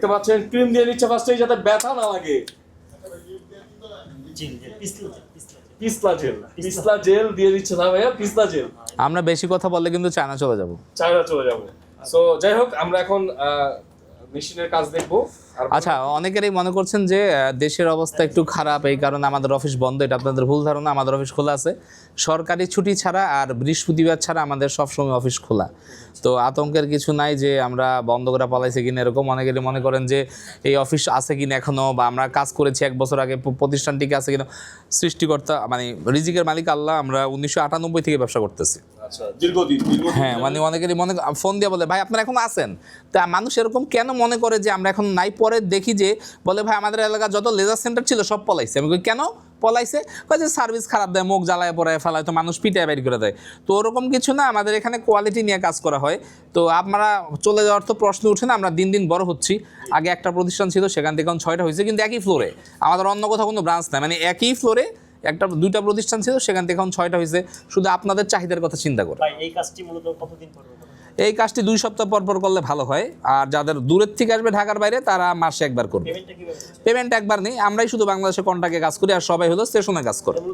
দেখতে পাচ্ছেন ক্রিম দিয়ে নিচ্ছে ফার্স্টেই যাতে ব্যথা না লাগে। পিছলা জেল দিয়ে দিচ্ছে না ভাইয়া, পিছলা জেল। আমরা বেশি কথা বললে কিন্তু চায়না চলে যাব। চায়না চলে যাব। সো যাই হোক, আমরা এখন মেশিনের কাজ দেখবো। আচ্ছা, অনেকেরই মনে করছেন যে দেশের অবস্থা একটু খারাপ, এই কারণে আমাদের অফিস বন্ধ। এটা আপনাদের ভুল ধারণা। আমাদের অফিস খোলা আছে সরকারি ছুটি ছাড়া, আর বৃহস্পতিবার ছাড়া আমাদের সবসময় অফিস খোলা। তো আতঙ্কের কিছু নাই যে আমরা বন্ধ করে পালাইছি কিনা এরকম। অনেকেরই মনে করেন যে এই অফিস আছে কিনা এখনও, বা আমরা কাজ করেছি 1 বছর আগে, প্রতিষ্ঠানটিকে আছে কিনা। সৃষ্টিকর্তা মানে রিজিকের মালিক আল্লাহ। আমরা 1998 থেকে ব্যবসা করতেছি। আচ্ছা, দীর্ঘদিন। হ্যাঁ, মানে অনেকেরই ফোন দিয়ে বলে ভাই আপনারা এখন আছেন। তা মানুষ এরকম কেন মনে করে যে আমরা এখন নাই? পরে দেখি যে বলে ভাই আমাদের এলাকার যত লেজার সেন্টার ছিল সব পলাইছে। আমি কেন পলাইছে? যে সার্ভিস খারাপ দেয়, মুখ জ্বালায় পড়ায় ফেলায়, তো মানুষ পিটায় বের করে দেয়। তো ওরকম কিছু না, আমাদের এখানে কোয়ালিটি নিয়ে কাজ করা হয়। তো আপনারা চলে যাওয়ার তো প্রশ্ন উঠে না। আমরা দিন দিন বড় হচ্ছি। আগে একটা প্রতিষ্ঠান ছিল, সেখান থেকে এখন 6টা হয়েছে, কিন্তু একই ফ্লোরে। আমাদের অন্য কোথাও কোনো ব্রাঞ্চ নাই, মানে একই ফ্লোরে 2টা প্রতিষ্ঠান ছিল, সেখান থেকে এখন 6টা হয়েছে। শুধু আপনাদের চাহিদার কথা চিন্তা করে। এই কাজটি মূলত কতদিন পর? এই কাজটি 2 সপ্তাহ পর পর করলে ভালো হয়। আর যাদের দূরের থেকে আসবে ঢাকার বাইরে, তারা মাসে একবার করবে। পেমেন্ট একবার নেই, আমরাই শুধু বাংলাদেশে কন্ট্রাক্টে কাজ করি, আর সবাই হলো স্টেশনে কাজ করে।